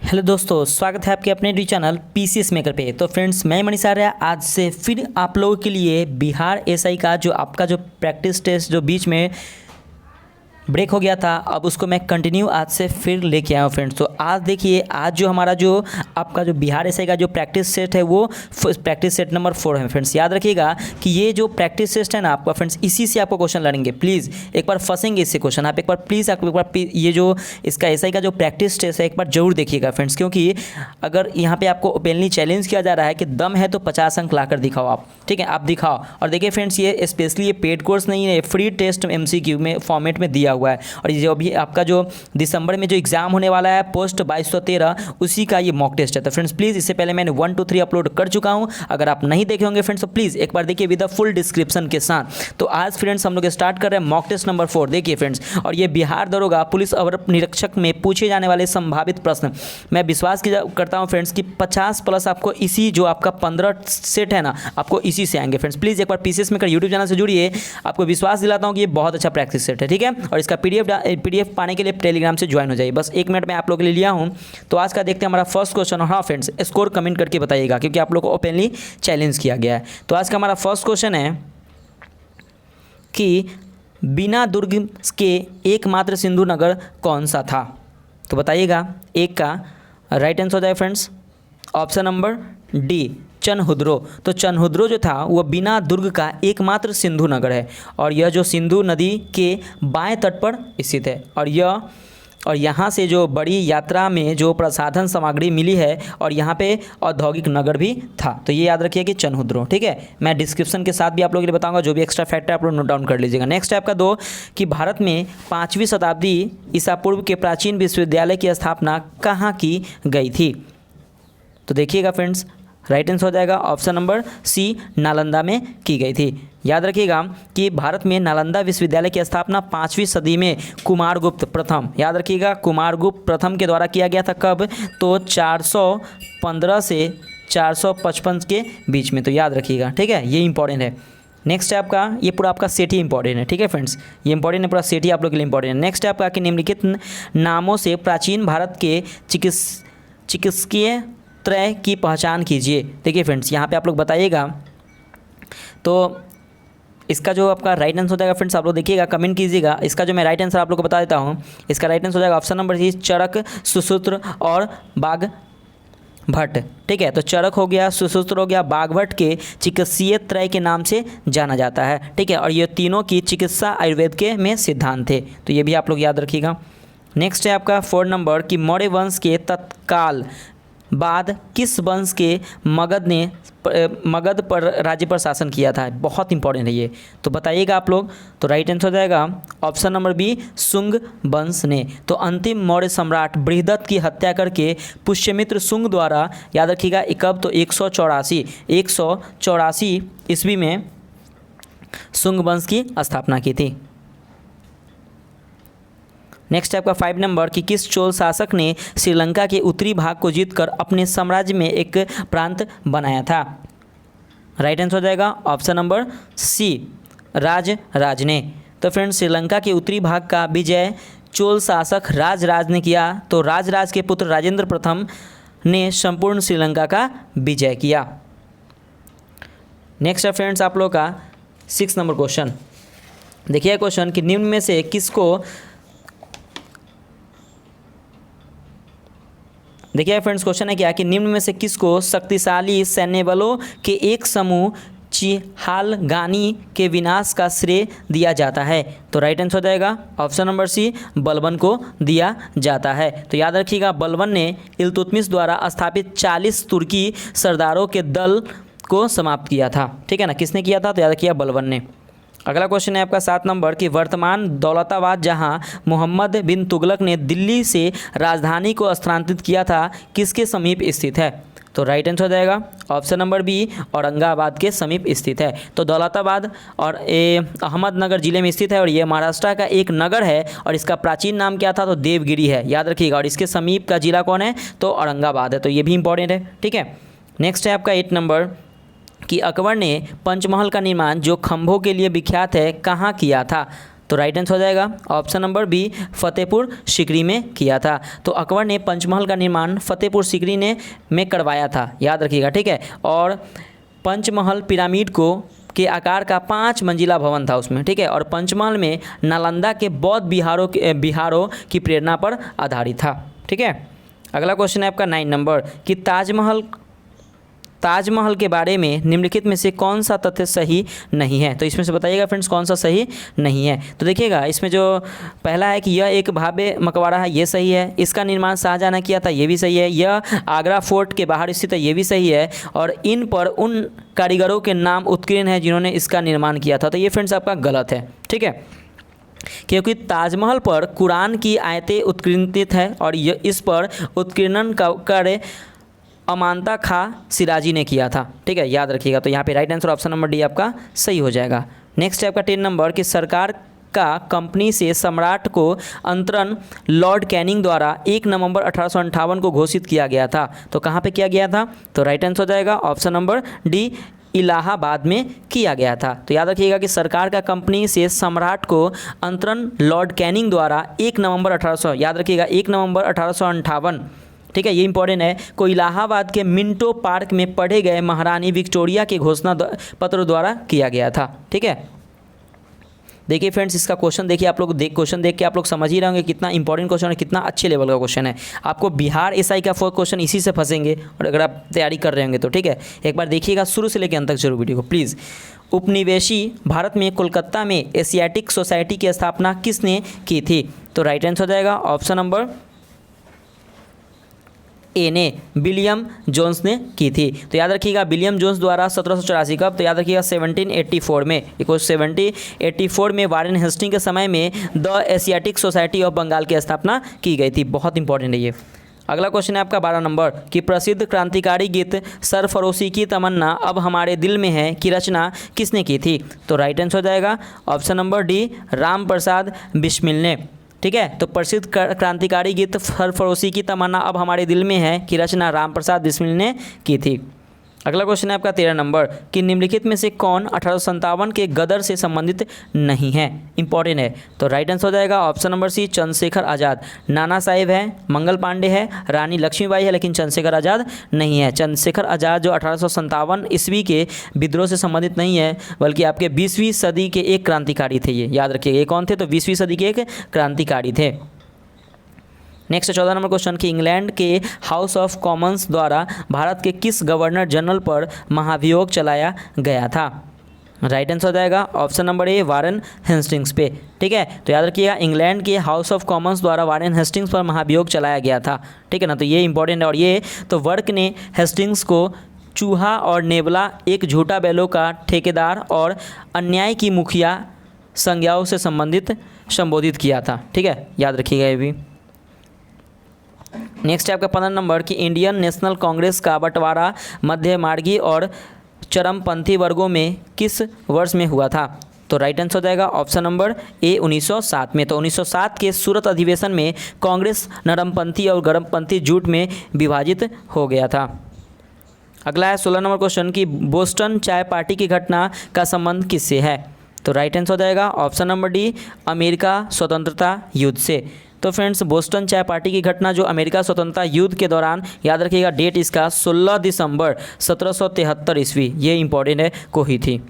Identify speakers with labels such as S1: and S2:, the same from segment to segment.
S1: Hello दोस्तों, स्वागत है आपके अपने यूट्यूब चैनल पीसीएस मेकर पे। तो फ्रेंड्स, मैं मनीष आर्य आज से फिर आप लोगों के लिए बिहार एसआई का जो आपका जो प्रैक्टिस टेस्ट जो बीच में ब्रेक हो गया था, अब उसको मैं कंटिन्यू आज से फिर लेके आया हूँ फ्रेंड्स। तो आज देखिए, आज जो हमारा जो आपका जो बिहार एसआई का जो प्रैक्टिस सेट है वो प्रैक्टिस सेट नंबर 4 है फ्रेंड्स। याद रखिएगा कि ये जो प्रैक्टिस टेस्ट है ना आपका फ्रेंड्स, इसी से आपको क्वेश्चन लड़ेंगे। प्लीज़ एक बार फंसेंगे इससे क्वेश्चन, आप एक बार प्लीज़ आप एक बार ये जो इसका एसआई का जो प्रैक्टिस टेस्ट है एक बार जरूर देखिएगा फ्रेंड्स, क्योंकि अगर यहाँ पे आपको ओपनली चैलेंज किया जा रहा है कि दम है तो 50 अंक लाकर दिखाओ आप, ठीक है, आप दिखाओ। और देखिए फ्रेंड्स, ये स्पेशली ये पेड कोर्स नहीं है, फ्री टेस्ट एमसीक्यू में फॉर्मेट में दिया हुआ है। और ये जो अभी आपका जो दिसंबर में जो एग्जाम होने वाला है पोस्ट 2213, उसी का ये मॉक टेस्ट है। तो फ्रेंड्स प्लीज़, इससे पहले मैंने 1 2 3 अपलोड कर चुका हूँ, अगर आप नहीं देखे होंगे फ्रेंड्स तो प्लीज़ एक बार देखिए विद द फुल डिस्क्रिप्शन के साथ। तो आज फ्रेंड्स हम लोग स्टार्ट कर रहे हैं मॉक टेस्ट नंबर 4। देखिए फ्रेंड्स, और ये बिहार दरोगा पुलिस अवर निरीक्षक में पूछे जाने वाले संभावित प्रश्न, मैं विश्वास करता हूँ फ्रेंड्स कि 50 प्लस आपको इसी जो आपका 15 सेट है ना, आपको इसी से आएंगे फ्रेंड्स। प्लीज़ एक बार पीसीएस मेकर यूट्यूब चैनल से जुड़िए, आपको विश्वास दिलाता हूँ कि ये बहुत अच्छा प्रैक्टिस सेट है, ठीक है। और इसका पीडीएफ पाने के लिए टेलीग्राम से ज्वाइन हो जाइए। बस 1 मिनट में आप लोगों के लिए लिया हूँ। तो आज का देखते हैं हमारा फर्स्ट क्वेश्चन। और हाँ फ्रेंड्स, स्कोर कमेंट करके बताइएगा, क्योंकि आप लोग को ओपनली चैलेंज किया गया है। तो आज का हमारा फर्स्ट क्वेश्चन है कि बिना दुर्ग के एकमात्र सिंधु नगर कौन सा था। तो बताइएगा, एक का राइट आंसर हो जाए friends option number D, Chanhudaro. तो चनहुद्रो जो था वो बिना दुर्ग का एकमात्र सिंधु नगर है, और यह जो सिंधु नदी के बाएं तट पर स्थित है। और यहाँ से जो बड़ी यात्रा में जो प्रसाधन सामग्री मिली है, और यहाँ पे औद्योगिक नगर भी था। तो ये याद रखिए कि चनहुद्रो, ठीक है। मैं डिस्क्रिप्शन के साथ भी आप लोगों के लिए बताऊंगा, जो भी एक्स्ट्रा फैक्ट है आप लोग नोट डाउन कर लीजिएगा। नेक्स्ट है आपका 2 कि भारत में 5वीं शताब्दी ईसा पूर्व के प्राचीन विश्वविद्यालय की स्थापना कहाँ की गई थी। तो देखिएगा फ्रेंड्स, राइट आंसर हो जाएगा ऑप्शन नंबर सी, नालंदा में की गई थी। याद रखिएगा कि भारत में नालंदा विश्वविद्यालय की स्थापना 5वीं सदी में कुमारगुप्त प्रथम, याद रखिएगा कुमारगुप्त प्रथम के द्वारा किया गया था। कब? तो 415 से 455 के बीच में। तो याद रखिएगा, ठीक है, ये इंपॉर्टेंट है। नेक्स्ट है आपका, ये पूरा आपका सेट ही इंपॉर्टेंट है, ठीक है फ्रेंड्स, ये इंपॉर्टेंट है, पूरा सेट ही आप लोग के लिए इंपॉर्टेंट है। नेक्स्ट है आपका कि निम्नलिखित नामों से प्राचीन भारत के चिकित्सकीय त्रय की पहचान कीजिए। देखिए फ्रेंड्स, यहाँ पे आप लोग बताइएगा। तो इसका जो आपका राइट आंसर हो जाएगा फ्रेंड्स, आप लोग देखिएगा, कमेंट कीजिएगा। इसका जो मैं राइट आंसर आप लोग को बता देता हूँ, इसका राइट आंसर हो जाएगा ऑप्शन नंबर सी, चरक, सुसूत्र और बाघभट्ट, ठीक है। तो चरक हो गया, सुसूत्र हो गया, बाघभट्ट के चिकित्सीय त्रय के नाम से जाना जाता है, ठीक है। और ये तीनों की चिकित्सा आयुर्वेद के में सिद्धांत थे। तो ये भी आप लोग याद रखिएगा। नेक्स्ट है आपका 4 नंबर कि मौर्य वंश के तत्काल बाद किस वंश के मगध पर राज्य पर शासन किया था। बहुत इंपॉर्टेंट है ये, तो बताइएगा आप लोग। तो राइट आंसर हो जाएगा ऑप्शन नंबर बी, शुंग वंश ने। तो अंतिम मौर्य सम्राट बृहदत्त की हत्या करके पुष्यमित्र शुंग द्वारा, याद रखिएगा कब, तो 184 ईस्वी में शुंग वंश की स्थापना की थी। नेक्स्ट है आपका 5 नंबर कि किस चोल शासक ने श्रीलंका के उत्तरी भाग को जीतकर अपने साम्राज्य में एक प्रांत बनाया था। राइट आंसर हो जाएगा ऑप्शन नंबर सी, राज ने। तो फ्रेंड्स, श्रीलंका के उत्तरी भाग का विजय चोल शासक राज ने किया। तो राज के पुत्र राजेंद्र प्रथम ने संपूर्ण श्रीलंका का विजय किया। नेक्स्ट है फ्रेंड्स आप लोग का 6 नंबर क्वेश्चन। देखिए क्वेश्चन कि निम्न में से किसको, देखिए फ्रेंड्स क्वेश्चन है क्या कि निम्न में से किसको शक्तिशाली सैन्य बलों के एक समूह चिहालगानी के विनाश का श्रेय दिया जाता है। तो राइट आंसर हो जाएगा ऑप्शन नंबर सी, बलबन को दिया जाता है। तो याद रखिएगा, बलबन ने इल्तुतमिश द्वारा स्थापित 40 तुर्की सरदारों के दल को समाप्त किया था, ठीक है ना। किसने किया था? तो याद रखिएगा बलबन ने। अगला क्वेश्चन है आपका 7 नंबर कि वर्तमान दौलताबाद, जहां मोहम्मद बिन तुगलक ने दिल्ली से राजधानी को स्थानांतरित किया था, किसके समीप स्थित है। तो राइट आंसर हो जाएगा ऑप्शन नंबर बी, औरंगाबाद के समीप स्थित है। तो दौलताबाद और अहमदनगर जिले में स्थित है, और ये महाराष्ट्र का एक नगर है, और इसका प्राचीन नाम क्या था? तो देवगिरी है, याद रखिएगा। और इसके समीप का जिला कौन है? तो औरंगाबाद है। तो ये भी इंपॉर्टेंट है, ठीक है। नेक्स्ट है आपका 8 नंबर कि अकबर ने पंचमहल का निर्माण, जो खंभों के लिए विख्यात है, कहाँ किया था। तो राइट आंसर हो जाएगा option number B Fatehpur Sikri में किया था। तो अकबर ने पंचमहल का निर्माण फतेहपुर सीकरी में करवाया था, याद रखिएगा, ठीक है। और पंचमहल पिरामिड के आकार का 5 मंजिला भवन था उसमें, ठीक है। और पंचमहल में नालंदा के बौद्ध बिहारों की प्रेरणा पर आधारित था, ठीक है। अगला क्वेश्चन है आपका 9 नंबर कि ताजमहल के बारे में निम्नलिखित में से कौन सा तथ्य सही नहीं है। तो इसमें से बताइएगा फ्रेंड्स कौन सा सही नहीं है। तो देखिएगा इसमें जो पहला है कि यह एक भव्य मकबरा है, ये सही है। इसका निर्माण शाहजहां ने किया था, ये भी सही है। यह आगरा फोर्ट के बाहर स्थित है, ये भी सही है। और इन पर उन कारीगरों के नाम उत्कीर्ण है जिन्होंने इसका निर्माण किया था। तो ये फ्रेंड्स आपका गलत है, ठीक है, क्योंकि ताजमहल पर कुरान की आयतें उत्कीर्णित है और इस पर उत्कीर्णन का कार्य अमानता खां सिराजी ने किया था, ठीक है, याद रखिएगा। तो यहाँ पे right answer option number D आपका सही हो जाएगा। नेक्स्ट है आपका 10 नंबर कि सरकार का कंपनी से सम्राट को अंतरण लॉर्ड कैनिंग द्वारा 1 नवंबर 1858 को घोषित किया गया था। तो कहाँ पे किया गया था। तो राइट आंसर हो जाएगा ऑप्शन नंबर डी इलाहाबाद में किया गया था। तो याद रखिएगा कि सरकार का कंपनी से सम्राट को अंतरण लॉर्ड कैनिंग द्वारा 1 नवंबर 1800, याद रखिएगा 1 नवंबर 1858, ठीक है, ये इंपॉर्टेंट है, को इलाहाबाद के मिंटो पार्क में पढ़े गए महारानी विक्टोरिया के घोषणा पत्र द्वारा किया गया था, ठीक है। देखिए फ्रेंड्स इसका क्वेश्चन देखिए, आप लोग क्वेश्चन देख के आप लोग समझ ही रहे होंगे कितना इंपॉर्टेंट क्वेश्चन है, कितना अच्छे लेवल का क्वेश्चन है। आपको बिहार एसआई का 4 क्वेश्चन इसी से फंसेंगे और अगर आप तैयारी कर रहे होंगे तो, ठीक है। एक बार देखिएगा शुरू से लेकर अंत तक जरूर वीडियो को प्लीज़। उपनिवेशी भारत में कोलकाता में एशियाटिक सोसाइटी की स्थापना किसने की थी। तो राइट आंसर हो जाएगा ऑप्शन नंबर ए ने विलियम जोन्स ने की थी। तो याद रखिएगा विलियम जोन्स द्वारा 1784 कब, तो याद रखिएगा 1784 में, 1784 में वारेन हेस्टिंग के समय में the Asiatic Society of Bengal की स्थापना की गई थी। बहुत इंपॉर्टेंट है ये। अगला क्वेश्चन है आपका 12 नंबर कि प्रसिद्ध क्रांतिकारी गीत सरफरोशी की तमन्ना अब हमारे दिल में है की रचना किसने की थी। तो राइट आंसर हो जाएगा option number D Ram Prasad Bismil ने, ठीक है। तो प्रसिद्ध क्रांतिकारी गीत सरफरोशी की तमन्ना अब हमारे दिल में है की रचना राम प्रसाद बिस्मिल ने की थी। अगला क्वेश्चन है आपका 13 नंबर कि निम्नलिखित में से कौन 1857 के गदर से संबंधित नहीं है, इंपॉर्टेंट है। तो राइट आंसर हो जाएगा ऑप्शन नंबर सी चंद्रशेखर आज़ाद। नाना साहेब है, मंगल पांडे है, रानी लक्ष्मीबाई है, लेकिन चंद्रशेखर आज़ाद नहीं है। चंद्रशेखर आज़ाद जो 1857 ईस्वी के विद्रोह से संबंधित नहीं है, बल्कि आपके 20वीं सदी के एक क्रांतिकारी थे। ये याद रखिएगा, ये कौन थे, तो 20वीं सदी के एक क्रांतिकारी थे। नेक्स्ट 14 नंबर क्वेश्चन कि इंग्लैंड के हाउस ऑफ कॉमन्स द्वारा भारत के किस गवर्नर जनरल पर महाभियोग चलाया गया था। राइट आंसर हो जाएगा option number A Warren Hastings पे, ठीक है। तो याद रखिएगा इंग्लैंड के हाउस ऑफ कॉमन्स द्वारा वारेन हेस्टिंग्स पर महाभियोग चलाया गया था, ठीक है ना। तो ये इंपॉर्टेंट है। और ये तो वर्क ने हेस्टिंग्स को चूहा और नेबला, एक झूठा बैलों का ठेकेदार और अन्याय की मुखिया संज्ञाओं से संबोधित किया था, ठीक है, याद रखिएगा ये भी। नेक्स्ट है आपका 15 नंबर कि इंडियन नेशनल कांग्रेस का बंटवारा मध्यमार्गी और चरमपंथी वर्गों में किस वर्ष में हुआ था। तो राइट आंसर हो जाएगा ऑप्शन नंबर ए 1907 में। तो 1907 के सूरत अधिवेशन में कांग्रेस नरमपंथी और गरमपंथी जुट में विभाजित हो गया था। अगला है 16 नंबर क्वेश्चन कि बोस्टन चाय पार्टी की घटना का संबंध किससे है। तो राइट आंसर हो जाएगा ऑप्शन नंबर डी अमेरिका स्वतंत्रता युद्ध से। तो फ्रेंड्स बोस्टन चाय पार्टी की घटना जो अमेरिका स्वतंत्रता युद्ध के दौरान, याद रखिएगा डेट इसका 16 दिसंबर 1773 ईस्वी, ये इंपॉर्टेंट है, को ही थी।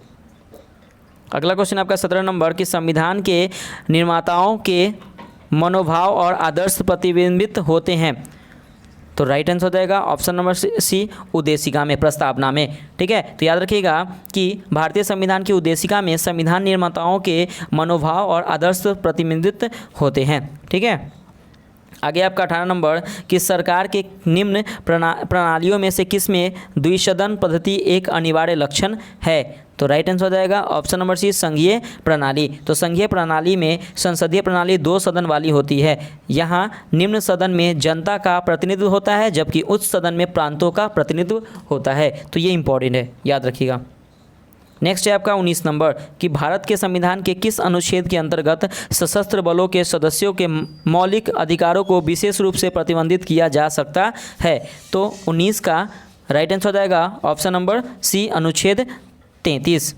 S1: अगला क्वेश्चन आपका 17 नंबर कि संविधान के निर्माताओं के मनोभाव और आदर्श प्रतिबिंबित होते हैं। तो राइट आंसर हो जाएगा ऑप्शन नंबर सी उद्देशिका में, प्रस्तावना में, ठीक है। तो याद रखिएगा कि भारतीय संविधान की उद्देशिका में संविधान निर्माताओं के मनोभाव और आदर्श प्रतिबिंबित होते हैं, ठीक है। आगे आपका 18 नंबर कि सरकार के निम्न प्रणालियों में से किस में द्विसदन पद्धति एक अनिवार्य लक्षण है। तो राइट आंसर हो जाएगा ऑप्शन नंबर सी संघीय प्रणाली। तो संघीय प्रणाली में संसदीय प्रणाली 2 सदन वाली होती है। यहाँ निम्न सदन में जनता का प्रतिनिधित्व होता है, जबकि उच्च सदन में प्रांतों का प्रतिनिधित्व होता है। तो ये इंपॉर्टेंट है, याद रखिएगा। नेक्स्ट है आपका 19 नंबर कि भारत के संविधान के किस अनुच्छेद के अंतर्गत सशस्त्र बलों के सदस्यों के मौलिक अधिकारों को विशेष रूप से प्रतिबंधित किया जा सकता है। तो 19 का राइट आंसर हो जाएगा ऑप्शन नंबर सी अनुच्छेद 33।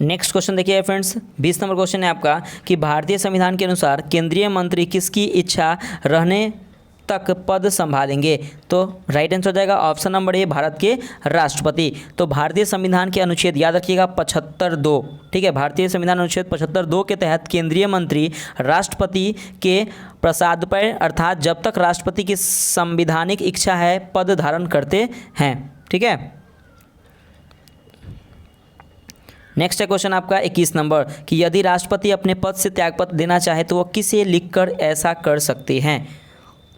S1: नेक्स्ट क्वेश्चन देखिए फ्रेंड्स, 20 नंबर क्वेश्चन है आपका कि भारतीय संविधान के अनुसार केंद्रीय मंत्री किसकी इच्छा रहने तक पद संभालेंगे। तो राइट आंसर हो जाएगा ऑप्शन नंबर ए, भारत के राष्ट्रपति। तो भारतीय संविधान के अनुच्छेद याद रखिएगा 75(2, ठीक है, भारतीय संविधान अनुच्छेद 75(2 के तहत केंद्रीय मंत्री राष्ट्रपति के प्रसाद पर अर्थात जब तक राष्ट्रपति की संवैधानिक इच्छा है पद धारण करते हैं, ठीक है। नेक्स्ट है क्वेश्चन आपका 21 नंबर कि यदि राष्ट्रपति अपने पद से त्यागपत्र देना चाहे तो वो किसे लिखकर ऐसा कर सकते हैं।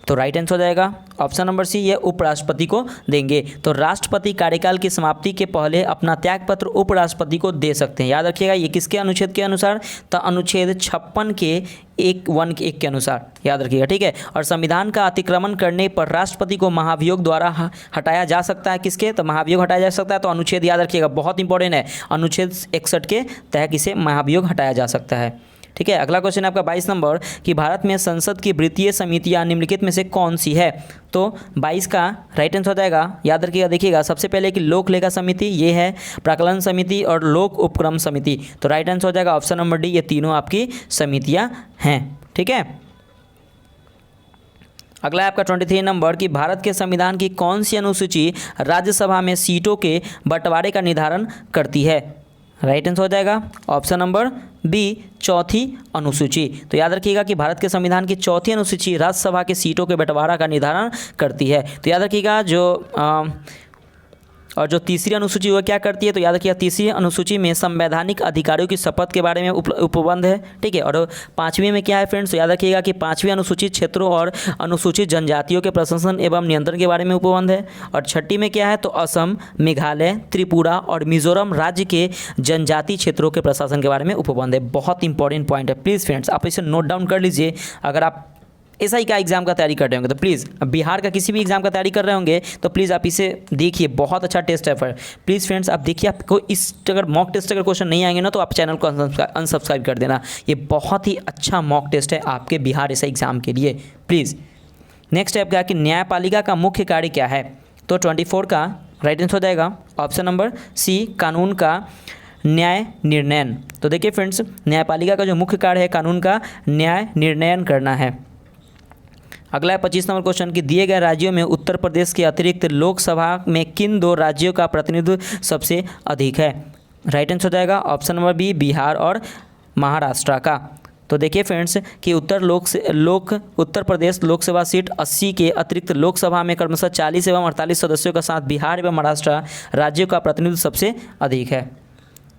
S1: तो राइट आंसर हो जाएगा ऑप्शन नंबर सी, ये उपराष्ट्रपति को देंगे। तो राष्ट्रपति कार्यकाल की समाप्ति के पहले अपना त्यागपत्र उपराष्ट्रपति को दे सकते हैं। याद रखिएगा ये किसके अनुच्छेद के अनुसार, तो अनुच्छेद 56 के 1(1) के अनुसार याद रखिएगा, ठीक है। और संविधान का अतिक्रमण करने पर राष्ट्रपति को महाभियोग द्वारा हटाया जा सकता है। किसके, तो महाभियोग हटाया जा सकता है। तो अनुच्छेद याद रखिएगा, बहुत इंपॉर्टेंट है, अनुच्छेद 61 के तहत इसे महाभियोग हटाया जा सकता है, ठीक है। अगला क्वेश्चन है आपका 22 नंबर कि भारत में संसद की वृत्तीय समितियां निम्नलिखित में से कौन सी है। तो 22 का राइट आंसर हो जाएगा, याद रखिएगा, देखिएगा सबसे पहले कि लोक लेखा समिति ये है, प्राक्कलन समिति और लोक उपक्रम समिति। तो राइट आंसर हो जाएगा ऑप्शन नंबर डी, ये तीनों आपकी समितियां हैं, ठीक है। अगला है आपका 23 नंबर कि भारत के संविधान की कौन सी अनुसूची राज्यसभा में सीटों के बंटवारे का निर्धारण करती है। राइट आंसर हो जाएगा ऑप्शन नंबर बी, चौथी अनुसूची। तो याद रखिएगा कि भारत के संविधान की चौथी अनुसूची राज्यसभा के सीटों के बंटवारा का निर्धारण करती है। तो याद रखिएगा जो तीसरी अनुसूची वो क्या करती है, तो याद रखिएगा तीसरी अनुसूची में संवैधानिक अधिकारों की शपथ के बारे में उपबंध है, ठीक है। और 5वीं में क्या है फ्रेंड्स, तो याद रखिएगा कि 5वीं अनुसूचित क्षेत्रों और अनुसूचित जनजातियों के प्रशासन एवं नियंत्रण के बारे में उपबंध है। और 6ठी में क्या है, तो असम, मेघालय, त्रिपुरा और मिजोरम राज्य के जनजाति क्षेत्रों के प्रशासन के बारे में उपबंध है। बहुत इंपॉर्टेंट पॉइंट है, प्लीज़ फ्रेंड्स आप इसे नोट डाउन कर लीजिए। अगर आप एसआई का एग्जाम का तैयारी कर रहे होंगे तो प्लीज़, बिहार का किसी भी एग्जाम का तैयारी कर रहे होंगे तो प्लीज़ आप इसे देखिए, बहुत अच्छा टेस्ट है फिर। प्लीज़ फ्रेंड्स आप देखिए, आपको इस अगर मॉक टेस्ट अगर क्वेश्चन नहीं आएंगे ना तो आप चैनल को अनसब्सक्राइब कर देना। ये बहुत ही अच्छा मॉक टेस्ट है आपके बिहार एसआई एग्जाम के लिए, प्लीज़। नेक्स्ट है आपका कि न्यायपालिका का मुख्य कार्य क्या है। तो 24 का राइट आंसर हो जाएगा ऑप्शन नंबर सी, कानून का न्याय निर्णयन। तो देखिए फ्रेंड्स, न्यायपालिका का जो मुख्य कार्य है कानून का न्याय निर्णयन करना है। अगला है 25 नंबर क्वेश्चन कि दिए गए राज्यों में उत्तर प्रदेश के अतिरिक्त लोकसभा में किन 2 राज्यों का प्रतिनिधित्व सबसे अधिक है। राइट आंसर हो जाएगा ऑप्शन नंबर बी, बिहार और महाराष्ट्र का। तो देखिए फ्रेंड्स कि उत्तर प्रदेश लोकसभा सीट 80 के अतिरिक्त लोकसभा में क्रमशः 40 एवं 48 सदस्यों के साथ बिहार एवं महाराष्ट्र राज्यों का प्रतिनिधित्व सबसे अधिक है।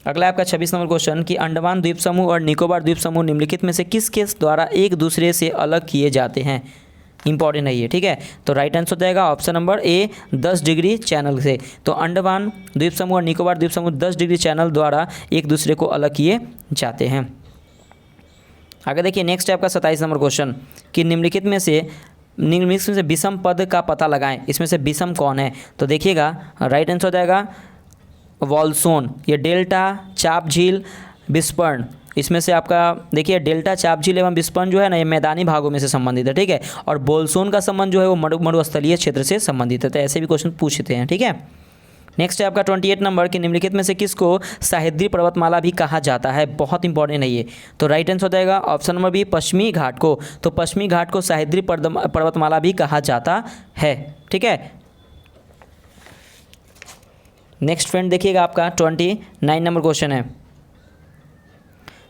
S1: अगला आपका 26 नंबर क्वेश्चन कि अंडमान द्वीप समूह और निकोबार द्वीप समूह निम्नलिखित में से किस केस द्वारा एक दूसरे से अलग किए जाते हैं। इंपॉर्टेंट है ये, ठीक है। तो राइट आंसर हो जाएगा option number A, 10 degree channel से। तो अंडमान द्वीप समूह और निकोबार द्वीप समूह 10 डिग्री चैनल द्वारा एक दूसरे को अलग किए जाते हैं। आगे देखिए, नेक्स्ट है आपका 27 नंबर क्वेश्चन कि निम्नलिखित में से विषम पद का पता लगाएं। इसमें से विषम कौन है। तो देखिएगा राइट आंसर हो जाएगा वॉल्सोन, ये डेल्टा, चाप झील, विस्पर्ण। इसमें से आपका देखिए डेल्टा, चाप झील एवं विस्पर्ण जो है ना ये मैदानी भागों में से संबंधित है, ठीक है। और बोल्सोन का संबंध जो है वो मरुस्थलीय क्षेत्र से संबंधित है। तो ऐसे भी क्वेश्चन पूछते हैं, ठीक है। नेक्स्ट है आपका 28 नंबर कि निम्नलिखित में से किसको सह्याद्री पर्वतमाला भी कहा जाता है। बहुत इंपॉर्टेंट है ये। तो राइट आंसर हो जाएगा ऑप्शन नंबर बी, पश्चिमी घाट को। तो पश्चिमी घाट को सह्याद्री पर्वतमाला भी कहा जाता है, ठीक है। नेक्स्ट फ्रेंड देखिएगा आपका 29 नंबर क्वेश्चन है,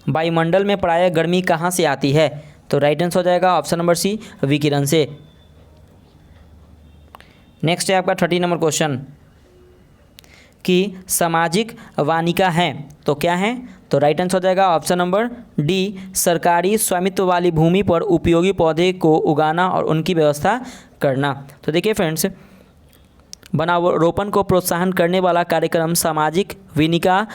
S1: वायुमंडल में प्रायः गर्मी कहाँ से आती है। तो राइट आंसर हो जाएगा ऑप्शन नंबर सी, विकिरण से। नेक्स्ट है आपका 30 नंबर क्वेश्चन कि सामाजिक वानिका हैं तो क्या है। तो राइट आंसर हो जाएगा ऑप्शन नंबर डी, सरकारी स्वामित्व वाली भूमि पर उपयोगी पौधे को उगाना और उनकी व्यवस्था करना। तो देखिए फ्रेंड्स, वनारोपण को प्रोत्साहन करने वाला कार्यक्रम सामाजिक वानिका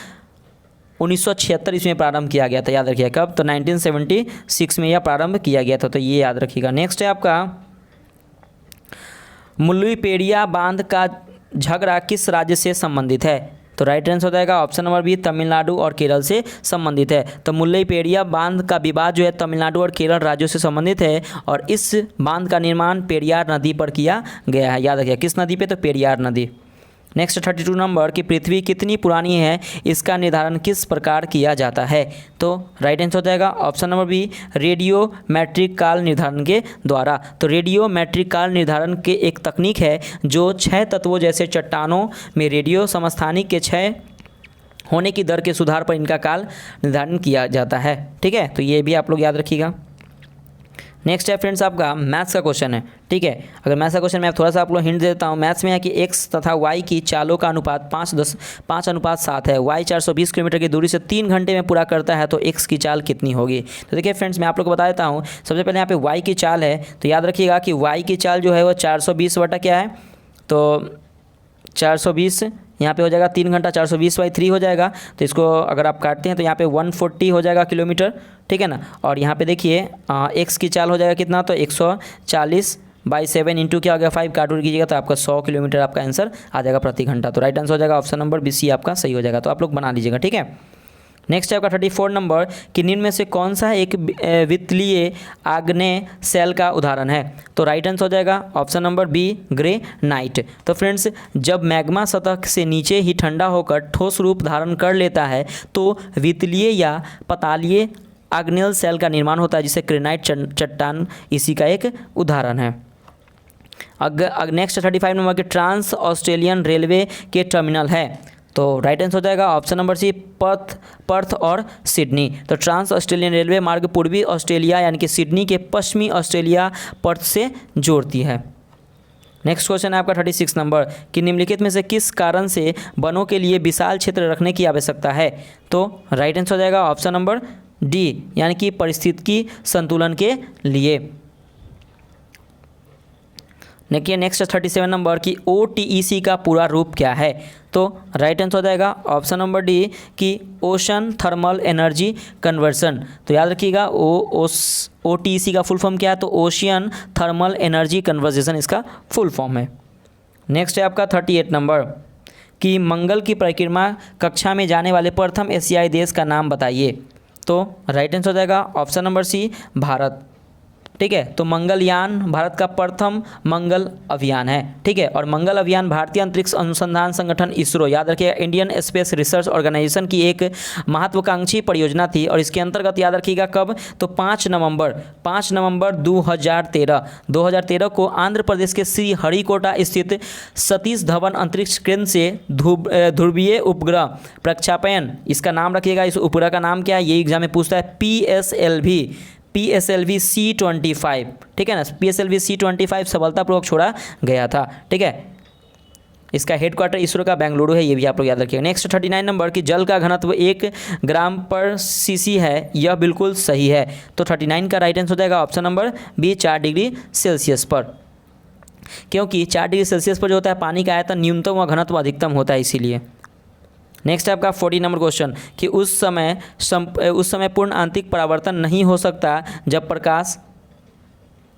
S1: 1976 इसमें प्रारंभ किया गया था। याद रखिए कब, तो 1976 में यह प्रारंभ किया गया था। तो ये याद रखिएगा। नेक्स्ट है आपका मुल्लुपेरिया बांध का झगड़ा किस राज्य से संबंधित है। तो राइट आंसर हो जाएगा ऑप्शन नंबर बी, तमिलनाडु और केरल से संबंधित है। तो मुल्लुपेरिया बांध का विवाद जो है तमिलनाडु और केरल राज्यों से संबंधित है और इस बांध का निर्माण पेरियार नदी पर किया गया है। याद रखिए किस नदी पे, तो पेरियार नदी। नेक्स्ट 32 नंबर कि पृथ्वी कितनी पुरानी है, इसका निर्धारण किस प्रकार किया जाता है। तो राइट आंसर हो जाएगा option number B, radio metric काल निर्धारण के द्वारा। तो रेडियो मैट्रिक काल निर्धारण के एक तकनीक है जो 6 तत्वों जैसे चट्टानों में रेडियो समस्थानिक के क्षय होने की दर के सुधार पर इनका काल निर्धारण किया जाता है। ठीक है, तो ये भी आप लोग याद रखिएगा। नेक्स्ट है फ्रेंड्स आपका मैथ्स का क्वेश्चन है। ठीक है, अगर मैथ्स का क्वेश्चन मैं थोड़ा सा आप लोग हिंट देता हूँ। मैथ्स में है कि x तथा y की चालों का अनुपात 5:7 है। y 420 किलोमीटर की दूरी से 3 घंटे में पूरा करता है, तो x की चाल कितनी होगी। तो देखिए फ्रेंड्स, मैं आप लोग को बता देता हूँ। सबसे पहले यहाँ पे y की चाल है, तो याद रखिएगा कि y की चाल जो है वो 420 बटा क्या है, तो 420 यहाँ पे हो जाएगा 3 घंटा, 420/3 हो जाएगा। तो इसको अगर आप काटते हैं तो यहाँ पे 140 हो जाएगा किलोमीटर। ठीक है ना, और यहाँ पे देखिए एक्स की चाल हो जाएगा कितना, तो 140/7 इंटू क्या हो गया 5, काट कीजिएगा तो आपका 100 किलोमीटर आपका आंसर आ जाएगा प्रति घंटा। तो राइट आंसर हो जाएगा ऑप्शन नंबर बी सी आपका सही हो जाएगा। तो आप लोग बना लीजिएगा। ठीक है, नेक्स्ट है आपका 34 नंबर कि निम्न में से कौन सा एक वित्तीय आग्नेय सेल का उदाहरण है। तो राइट आंसर हो जाएगा ऑप्शन नंबर बी, ग्रेनाइट। तो फ्रेंड्स, जब मैग्मा सतह से नीचे ही ठंडा होकर ठोस रूप धारण कर लेता है तो वित्तीय या पतालीय आग्नेय सेल का निर्माण होता है, जिसे ग्रेनाइट चट्टान इसी का एक उदाहरण है। अगर नेक्स्ट 35 नंबर के ट्रांस ऑस्ट्रेलियन रेलवे के टर्मिनल है। तो राइट आंसर हो जाएगा ऑप्शन नंबर सी, पर्थ और सिडनी। तो ट्रांस ऑस्ट्रेलियन रेलवे मार्ग पूर्वी ऑस्ट्रेलिया यानी कि सिडनी के पश्चिमी ऑस्ट्रेलिया पर्थ से जोड़ती है। नेक्स्ट क्वेश्चन है आपका 36 नंबर कि निम्नलिखित में से किस कारण से वनों के लिए विशाल क्षेत्र रखने की आवश्यकता है। तो राइट आंसर हो जाएगा ऑप्शन नंबर डी, यानी कि पारिस्थितिकी संतुलन के लिए। देखिए नेक्स्ट 37 नंबर की OTEC का पूरा रूप क्या है। तो राइट आंसर हो जाएगा ऑप्शन नंबर डी कि ओशन थर्मल एनर्जी कन्वर्सन। तो याद रखिएगा OTEC का फुल फॉर्म क्या है, तो ओशियन थर्मल एनर्जी कन्वर्जेशन इसका फुल फॉर्म है। नेक्स्ट है आपका 38 नंबर कि मंगल की परिक्रमा कक्षा में जाने वाले प्रथम एशियाई देश का नाम बताइए। तो राइट आंसर हो जाएगा ऑप्शन नंबर सी, भारत। ठीक है, तो मंगलयान भारत का प्रथम मंगल अभियान है। ठीक है, और मंगल अभियान भारतीय अंतरिक्ष अनुसंधान संगठन इसरो, याद रखिएगा इंडियन स्पेस रिसर्च ऑर्गेनाइजेशन की एक महत्वाकांक्षी परियोजना थी। और इसके अंतर्गत याद रखिएगा कब, तो 5 नवंबर 2013 को आंध्र प्रदेश के श्री हरिकोटा स्थित सतीश धवन अंतरिक्ष केंद्र से ध्रुवीय उपग्रह प्रक्षेपण, इसका नाम रखिएगा। इस उपग्रह का नाम क्या है, ये एग्जाम में पूछता है, PSLV C-25। ठीक है ना, PSLV C-25 सफलतापूर्वक छोड़ा गया था। ठीक है, इसका हेडक्वार्टर इसरो का बेंगलुरु है, ये भी आप लोग याद रखिएगा। नेक्स्ट 39 नंबर की जल का घनत्व 1 ग्राम पर सीसी है, यह बिल्कुल सही है। तो 39 का राइट आंसर हो जाएगा option number B, 4 degree Celsius पर, क्योंकि 4 डिग्री सेल्सियस पर जो होता है पानी का आयतन न्यूनतम व घनत्व अधिकतम होता है, इसीलिए। नेक्स्ट है आपका 40 नंबर क्वेश्चन कि उस समय पूर्ण आंतरिक परावर्तन नहीं हो सकता जब प्रकाश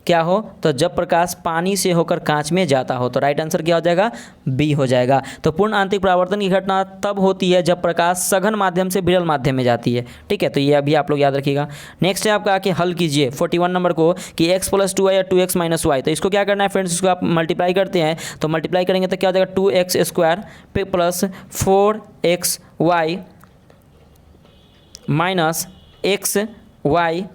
S1: क्या हो, तो जब प्रकाश पानी से होकर कांच में जाता हो। तो राइट आंसर क्या हो जाएगा, बी हो जाएगा। तो पूर्ण आंतरिक परावर्तन की घटना तब होती है जब प्रकाश सघन माध्यम से विरल माध्यम में जाती है। ठीक है, तो ये अभी आप लोग याद रखिएगा। नेक्स्ट है आपका कि हल कीजिए 41 नंबर को कि x + 2y या 2x - y। तो इसको क्या करना है फ्रेंड्स, इसको आप मल्टीप्लाई करते हैं, तो मल्टीप्लाई करेंगे तो क्या हो जाएगा 2x² plus 4xy minus xy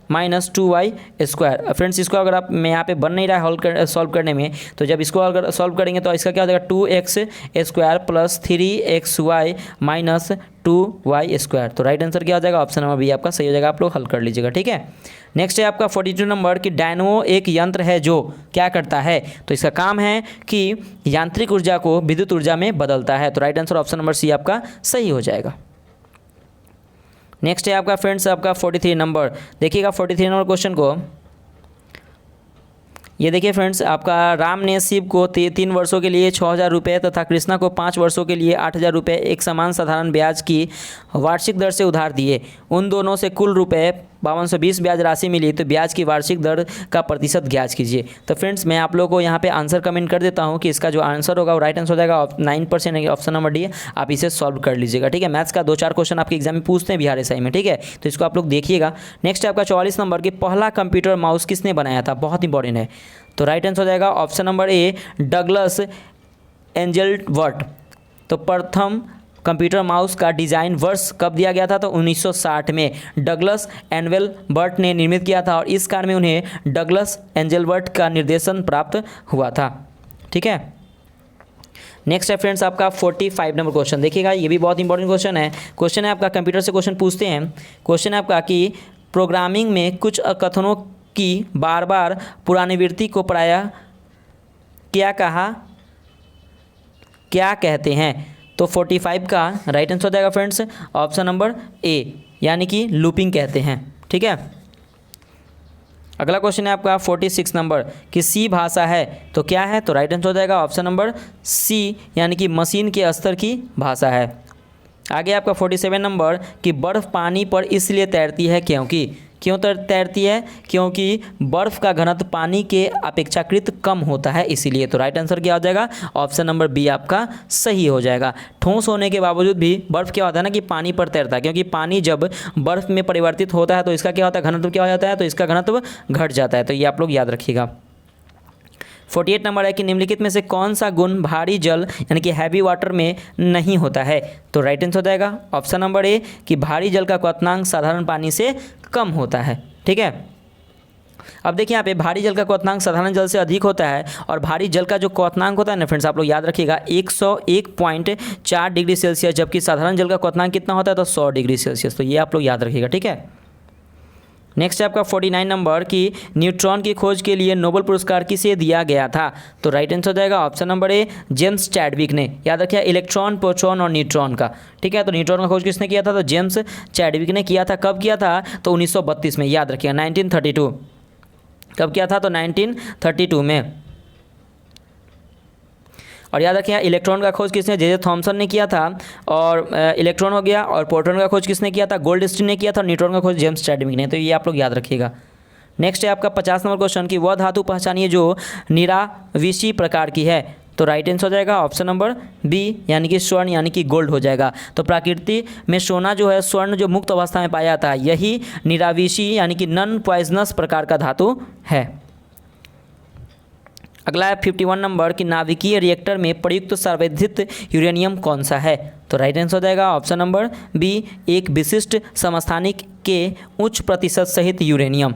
S1: minus 2y square. Friends, इसको अगर आप मैं यहाँ पे बन नहीं रहा है सॉल्व करने में, तो जब इसको अगर सॉल्व करेंगे तो इसका क्या हो जाएगा 2x² plus 3xy minus 2y square. तो राइट आंसर क्या हो जाएगा, ऑप्शन नंबर बी आपका सही हो जाएगा। आप लोग हल कर लीजिएगा। ठीक है, नेक्स्ट है आपका 42 नंबर कि डायनमो एक यंत्र है जो क्या करता है। तो इसका काम है कि यांत्रिक ऊर्जा को विद्युत ऊर्जा में बदलता है। तो right answer option number C आपका सही हो जाएगा। नेक्स्ट है आपका फ्रेंड्स आपका 43 नंबर, देखिएगा 43 नंबर क्वेश्चन को। ये देखिए फ्रेंड्स, आपका राम ने शिव को 3 वर्षों के लिए 6,000 रुपये तथा कृष्णा को 5 वर्षों के लिए 8,000 रुपये एक समान साधारण ब्याज की वार्षिक दर से उधार दिए। उन दोनों से कुल रुपये 5220 ब्याज राशि मिली, तो ब्याज की वार्षिक दर का प्रतिशत ज्ञात कीजिए। तो फ्रेंड्स, मैं आप लोगों को यहाँ पे आंसर कमेंट कर देता हूँ कि इसका जो आंसर होगा वो राइट आंसर हो जाएगा 9%, ऑप्शन नंबर डी। आप इसे सॉल्व कर लीजिएगा। ठीक है, मैथ्स का 2-4 क्वेश्चन आपके एग्जाम में पूछते हैं बिहार एसआई में। ठीक है, तो इसको आप लोग देखिएगा। नेक्स्ट है आपका 44 नंबर की पहला कंप्यूटर माउस किसने बनाया था, बहुत इंपॉर्टेंट है। तो राइट आंसर हो जाएगा ऑप्शन नंबर ए, डगलस एंजल्टवर्थ। तो प्रथम कंप्यूटर माउस का डिज़ाइन वर्ष कब दिया गया था? तो 1960 में डगलस एंजेलबर्ट ने निर्मित किया था और इस कार्य में उन्हें डगलस एंजेलबर्ट का निर्देशन प्राप्त हुआ था। ठीक है, नेक्स्ट है फ्रेंड्स आपका 45 नंबर क्वेश्चन। देखिएगा, ये भी बहुत इंपॉर्टेंट क्वेश्चन है। क्वेश्चन है आपका, कंप्यूटर से क्वेश्चन पूछते हैं। क्वेश्चन है आपका कि प्रोग्रामिंग में कुछ कथनों की बार बार पुनरावृत्ति को प्रायः क्या कहते हैं? तो 45 का राइट आंसर हो जाएगा फ्रेंड्स ऑप्शन नंबर ए, यानी कि लूपिंग कहते हैं। ठीक है, अगला क्वेश्चन है आपका 46 नंबर कि सी भाषा है तो क्या है? तो राइट आंसर हो जाएगा ऑप्शन नंबर सी, यानी कि मशीन के स्तर की भाषा है। आगे आपका 47 नंबर कि बर्फ़ पानी पर इसलिए तैरती है क्यों तैरती है? क्योंकि बर्फ़ का घनत्व पानी के अपेक्षाकृत कम होता है, इसीलिए। तो राइट आंसर क्या हो जाएगा? ऑप्शन नंबर बी आपका सही हो जाएगा। ठोस होने के बावजूद भी बर्फ़ क्या होता है ना कि पानी पर तैरता है, क्योंकि पानी जब बर्फ़ में परिवर्तित होता है तो इसका क्या होता है? घनत्व क्या हो जाता है? तो इसका घनत्व घट जाता है। तो ये आप लोग याद रखिएगा। 48 नंबर है कि निम्नलिखित में से कौन सा गुण भारी जल यानी कि हैवी वाटर में नहीं होता है? तो राइट आंसर हो जाएगा ऑप्शन नंबर ए कि भारी जल का क्वथनांक साधारण पानी से कम होता है। ठीक है, अब देखिए यहाँ पे भारी जल का क्वथनांक साधारण जल से अधिक होता है और भारी जल का जो क्वथनांक होता है ना फ्रेंड्स, आप लोग याद रखिएगा 101.4 डिग्री सेल्सियस, जबकि साधारण जल का क्वथनांक कितना होता है? तो 100 डिग्री सेल्सियस। तो ये आप लोग याद रखिएगा। ठीक है, नेक्स्ट है आपका 49 नंबर कि न्यूट्रॉन की खोज के लिए नोबेल पुरस्कार किसे दिया गया था? तो राइट आंसर हो जाएगा option number A James Chadwick ने। याद रखिए इलेक्ट्रॉन, प्रोटॉन और न्यूट्रॉन का। ठीक है, तो न्यूट्रॉन का खोज किसने किया था? तो जेम्स चैडविक ने किया था। कब किया था? तो 1932 में। याद रखिएगा 1932। कब किया था? तो 1932 में। और याद रखिए इलेक्ट्रॉन का खोज किसने? जे थॉमसन ने किया था। और इलेक्ट्रॉन हो गया। और प्रोटॉन का खोज किसने किया था? गोल्डस्टीन ने किया था। न्यूट्रॉन का खोज जेम्स चैडविक ने। तो ये आप लोग याद रखिएगा। नेक्स्ट है आपका 50 नंबर क्वेश्चन कि वह धातु पहचानिए जो निराविषी प्रकार की है। तो राइट आंसर हो जाएगा ऑप्शन नंबर बी, यानी कि स्वर्ण, यानी कि गोल्ड हो जाएगा। तो प्रकृति में सोना जो है, स्वर्ण जो मुक्त अवस्था में पाया जाता है, यही निराविषी यानी कि नॉन पॉइजनस प्रकार का धातु है। अगला है 51 नंबर कि नाभिकीय रिएक्टर में प्रयुक्त सर्ववर्धित यूरेनियम कौन सा है? तो राइट आंसर हो जाएगा ऑप्शन नंबर बी, एक विशिष्ट समस्थानिक के उच्च प्रतिशत सहित यूरेनियम।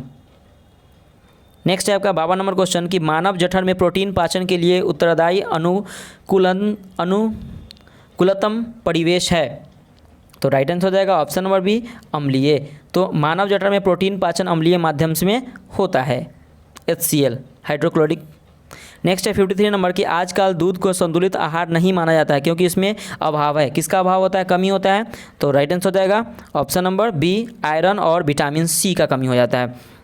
S1: नेक्स्ट है आपका 52 नंबर क्वेश्चन कि मानव जठर में प्रोटीन पाचन के लिए उत्तरदायी अनुकूलतम परिवेश है। तो राइट आंसर हो जाएगा ऑप्शन नंबर बी, अम्लीय। तो मानव जठर में प्रोटीन पाचन अम्लीय माध्यम से में होता है, HCl हाइड्रोक्लोरिक। नेक्स्ट है 53 नंबर कि आजकल दूध को संतुलित आहार नहीं माना जाता है क्योंकि इसमें अभाव है। किसका अभाव होता है? कमी होता है। तो राइट आंसर हो जाएगा ऑप्शन नंबर बी, आयरन और विटामिन सी का कमी हो जाता है।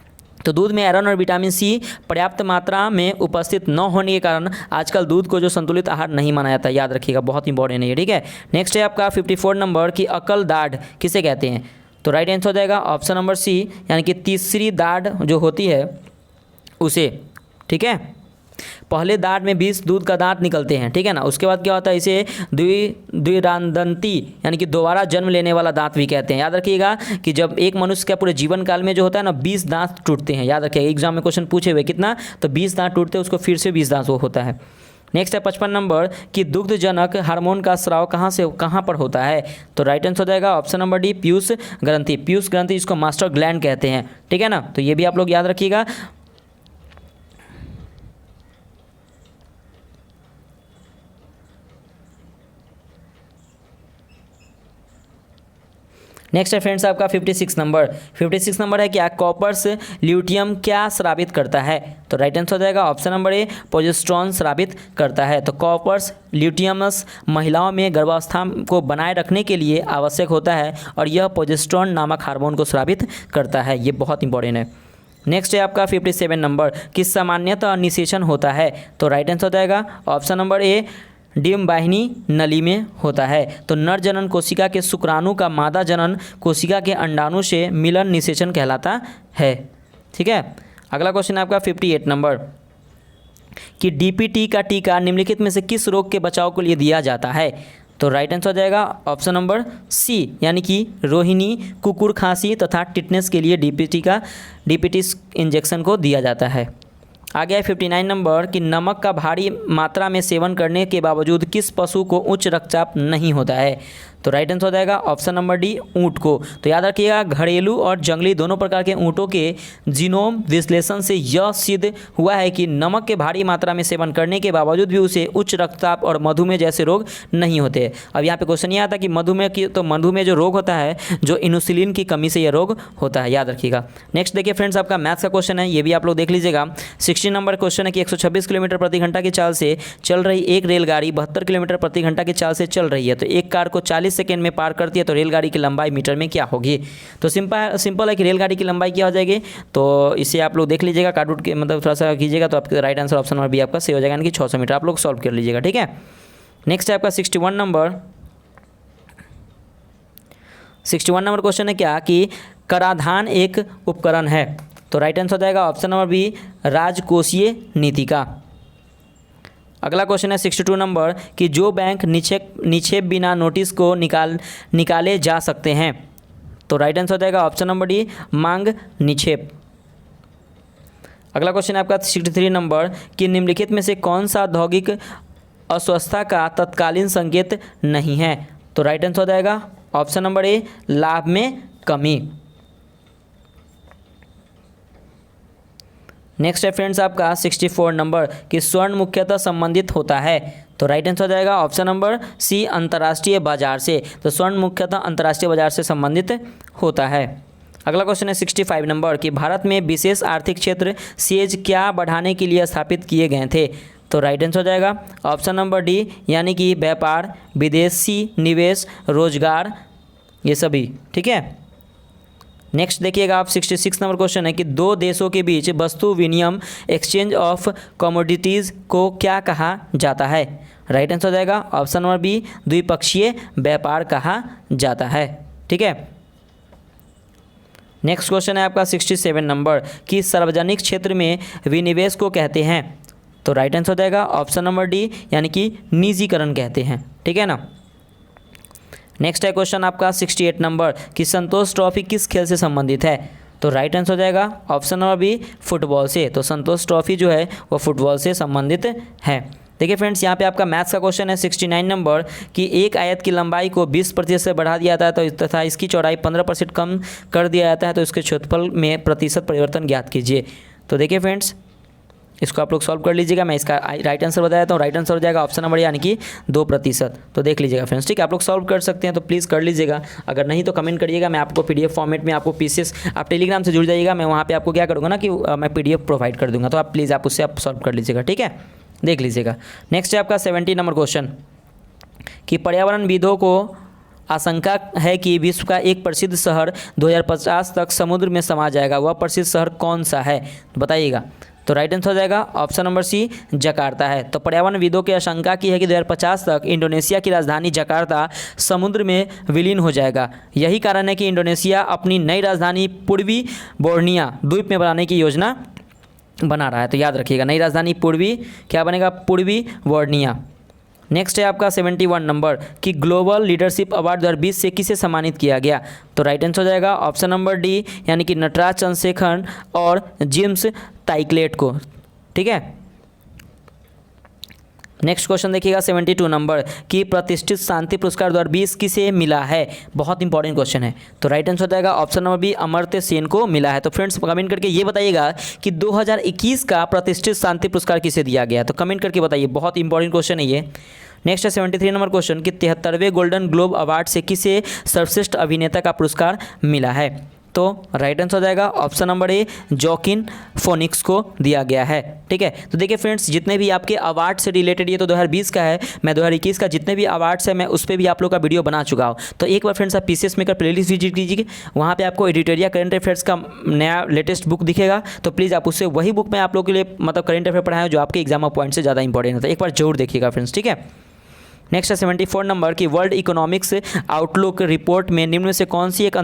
S1: तो दूध में आयरन और विटामिन सी पर्याप्त मात्रा में उपस्थित न होने के कारण आजकल दूध को जो संतुलित आहार नहीं माना जाता है। याद रखिएगा, बहुत इंपॉर्टेंट है ये। ठीक है, नेक्स्ट है आपका 54 नंबर कि अकल दाढ़ किसे कहते हैं? तो राइट आंसर हो जाएगा ऑप्शन नंबर सी, यानी कि तीसरी दाढ़ जो होती है उसे। ठीक है, पहले दांत में 20 दूध का दांत निकलते हैं। ठीक है ना, उसके बाद क्या होता है? इसे द्विदांती यानी कि दोबारा जन्म लेने वाला दांत भी कहते हैं। याद रखिएगा कि जब एक मनुष्य का पूरे जीवन काल में जो होता है ना 20 दांत टूटते हैं। याद रखिएगा, एग्जाम में क्वेश्चन पूछे हुए कितना? तो 20 दांत टूटते हैं, उसको फिर से 20 दांत वो होता है। नेक्स्ट है 55 नंबर कि दुग्धजनक हार्मोन का स्राव कहाँ पर होता है? तो राइट आंसर हो जाएगा ऑप्शन नंबर डी, पीयूष ग्रंथि। पीयूष ग्रंथि इसको मास्टर ग्लैंड कहते हैं। ठीक है ना, तो ये भी आप लोग याद रखिएगा। नेक्स्ट है फ्रेंड्स आपका 56 नंबर। 56 नंबर है क्या कॉपर्स ल्यूटियम क्या स्रावित करता है? तो राइट आंसर हो जाएगा ऑप्शन नंबर ए, प्रोजेस्टेरोन स्रावित करता है। तो कॉपर्स ल्यूटियमस महिलाओं में गर्भावस्था को बनाए रखने के लिए आवश्यक होता है और यह प्रोजेस्टेरोन नामक हार्मोन को स्रावित करता है। ये बहुत इंपॉर्टेंट है। नेक्स्ट है आपका 57 नंबर कि सामान्यतः निषेचन होता है। तो राइट आंसर हो जाएगा ऑप्शन नंबर ए, डिम्ब वाहिनी नली में होता है। तो नर जनन कोशिका के शुक्राणु का मादा जनन कोशिका के अंडाणु से मिलन निषेचन कहलाता है। ठीक है, अगला क्वेश्चन है आपका 58 नंबर कि DPT का टीका निम्नलिखित में से किस रोग के बचाव के लिए दिया जाता है? तो राइट आंसर हो जाएगा ऑप्शन नंबर सी, यानी कि रोहिणी, कुकुर खांसी तथा टिटनेस के लिए DPT इंजेक्शन को दिया जाता है। आ गया है 59 नंबर कि नमक का भारी मात्रा में सेवन करने के बावजूद किस पशु को उच्च रक्तचाप नहीं होता है? तो राइट आंसर हो जाएगा ऑप्शन नंबर डी, ऊँट को। तो याद रखिएगा, घरेलू और जंगली दोनों प्रकार के ऊँटों के जीनोम विश्लेषण से यह सिद्ध हुआ है कि नमक के भारी मात्रा में सेवन करने के बावजूद भी उसे उच्च रक्तचाप और मधुमेह जैसे रोग नहीं होते। अब यहाँ पे क्वेश्चन ये आता कि मधुमेह की, तो मधुमेह जो रोग होता है जो इंसुलिन की कमी से यह रोग होता है, याद रखिएगा। नेक्स्ट देखिए फ्रेंड्स, आपका मैथ्स का क्वेश्चन है, ये भी आप लोग देख लीजिएगा। 60 नंबर क्वेश्चन है कि 126 किलोमीटर प्रति घंटा की चाल से चल रही एक रेलगाड़ी 72 किलोमीटर प्रति घंटा की चाल से चल रही है, तो एक कार को 40 सेकेंड में पार करती है, तो रेलगाड़ी की लंबाई मीटर में क्या होगी? तो सिंपल है कि रेलगाड़ी की लंबाई क्या हो जाएगी, तो इसे आप लोग देख लीजिएगा, कार्ड के मतलब थोड़ा सा कीजिएगा, तो आपका right answer option number B आपका सही हो जाएगा, यानी कि 600 मीटर। आप लोग सॉल्व कर लीजिएगा, ठीक है। नेक्स्ट है आपका 61 नंबर क्वेश्चन है क्या कि कराधान एक उपकरण है, तो राइट आंसर हो जाएगा ऑप्शन नंबर बी, राजकोषीय नीति का। अगला क्वेश्चन है 62 नंबर कि जो बैंक निक्षेप बिना नोटिस को निकाले जा सकते हैं, तो राइट आंसर हो जाएगा ऑप्शन नंबर डी, मांग निक्षेप। अगला क्वेश्चन है आपका 63 नंबर कि निम्नलिखित में से कौन सा औद्योगिक अस्वस्थता का तत्कालीन संकेत नहीं है, तो राइट आंसर हो जाएगा ऑप्शन नंबर ए, लाभ में कमी। नेक्स्ट है फ्रेंड्स आपका 64 नंबर कि स्वर्ण मुख्यतः संबंधित होता है, तो राइट आंसर हो जाएगा ऑप्शन नंबर सी, अंतर्राष्ट्रीय बाजार से। तो स्वर्ण मुख्यतः अंतर्राष्ट्रीय बाजार से संबंधित होता है। अगला क्वेश्चन है 65 नंबर कि भारत में विशेष आर्थिक क्षेत्र सीएज क्या बढ़ाने के लिए स्थापित किए गए थे, तो राइट आंसर हो जाएगा ऑप्शन नंबर डी, यानी कि व्यापार, विदेशी निवेश, रोजगार, ये सभी, ठीक है। नेक्स्ट देखिएगा आप 66 नंबर क्वेश्चन है कि दो देशों के बीच वस्तु विनिमय एक्सचेंज ऑफ कमोडिटीज़ को क्या कहा जाता है? राइट आंसर हो जाएगा ऑप्शन नंबर बी, द्विपक्षीय व्यापार कहा जाता है, ठीक है। नेक्स्ट क्वेश्चन है आपका 67 नंबर कि सार्वजनिक क्षेत्र में विनिवेश को कहते हैं, तो राइट आंसर हो जाएगा ऑप्शन नंबर डी, यानी कि निजीकरण कहते हैं, ठीक है ना। नेक्स्ट है क्वेश्चन आपका 68 नंबर कि संतोष ट्रॉफी किस खेल से संबंधित है, तो राइट आंसर हो जाएगा ऑप्शन नंबर बी, फुटबॉल से। तो संतोष ट्रॉफी जो है वो फुटबॉल से संबंधित है। देखिए फ्रेंड्स, यहाँ पे आपका मैथ्स का क्वेश्चन है 69 नंबर कि एक आयत की लंबाई को 20% से बढ़ा दिया जाता है, तो तथा इसकी चौड़ाई 15% कम कर दिया जाता है, तो इसके क्षेत्रफल में प्रतिशत परिवर्तन ज्ञात कीजिए। तो देखिए फ्रेंड्स, इसको आप लोग सॉल्व कर लीजिएगा। मैं इसका राइट आंसर बता देता हूँ। राइट आंसर हो जाएगा ऑप्शन नंबर यानी कि 2%। तो देख लीजिएगा फ्रेंड्स, ठीक है। आप लोग सॉल्व कर सकते हैं तो प्लीज़ कर लीजिएगा, अगर नहीं तो कमेंट करिएगा। मैं आपको पीडीएफ फॉर्मेट में आपको पीसीएस, आप टेलीग्राम से जुड़ जाइएगा, मैं वहाँ पे आपको क्या करूँगा ना कि मैं पीडीएफ प्रोवाइड कर दूँगा, तो आप प्लीज़ आप उससे आप सॉल्व कर लीजिएगा, ठीक है। देख लीजिएगा। नेक्स्ट है आपका 70 नंबर क्वेश्चन कि पर्यावरणविदों को आशंका है कि विश्व का एक प्रसिद्ध शहर 2050 तक समुद्र में समा जाएगा, वह प्रसिद्ध शहर कौन सा है, तो बताइएगा। तो राइट आंसर हो जाएगा ऑप्शन नंबर सी, जकार्ता है। तो पर्यावरणविदों की आशंका की है कि 2050 तक इंडोनेशिया की राजधानी जकार्ता समुद्र में विलीन हो जाएगा। यही कारण है कि इंडोनेशिया अपनी नई राजधानी पूर्वी बोर्निया द्वीप में बनाने की योजना बना रहा है। तो याद रखिएगा, नई राजधानी पूर्वी क्या बनेगा, पूर्वी बोर्निया। नेक्स्ट है आपका 71 नंबर कि ग्लोबल लीडरशिप अवार्ड 2020 से किसे सम्मानित किया गया, तो राइट आंसर हो जाएगा ऑप्शन नंबर डी, यानी कि नटराज चंद्रशेखर और जेम्स टाइकलेट को, ठीक है। नेक्स्ट क्वेश्चन देखिएगा 72 नंबर कि प्रतिष्ठित शांति पुरस्कार 2020 किसे मिला है, बहुत इंपॉर्टेंट क्वेश्चन है। तो राइट आंसर हो जाएगा option number B, Amartya Sen को मिला है। तो फ्रेंड्स कमेंट करके ये बताइएगा कि 2021 का प्रतिष्ठित शांति पुरस्कार किसे दिया गया, तो कमेंट करके बताइए, बहुत इंपॉर्टेंट क्वेश्चन है ये। नेक्स्ट है 73 नंबर क्वेश्चन कि 73वें गोल्डन ग्लोब अवार्ड से किसे सर्वश्रेष्ठ अभिनेता का पुरस्कार मिला है, तो राइट आंसर हो जाएगा option number A, Joaquin phoenix को दिया गया है, ठीक है। तो देखिए फ्रेंड्स, जितने भी आपके अवार्ड से रिलेटेड, ये तो 2020 का है, मैं 2021 का जितने भी अवार्ड्स है मैं उस पर भी आप लोग का वीडियो बना चुका हूँ। तो एक बार फ्रेंड्स आप पीसीएस मेकर प्लेलिस्ट विजिट कीजिए, वहाँ पे आपको एडिटोरियल करंट अफेयर्स का नया लेटेस्ट बुक दिखेगा। तो प्लीज़ आप उससे वही बुक मैं आप लोग के लिए मतलब करंट अफेयर पढ़ाया जो आपके एग्जाम पॉइंट से ज़्यादा इंपॉर्टेंट होता है, एक बार जरूर देखिएगा फ्रेंड्स, ठीक है। नेक्स्ट है 74 नंबर की वर्ल्ड इकोनॉमिक्स आउटलुक रिपोर्ट में निम्न में से कौन सी एक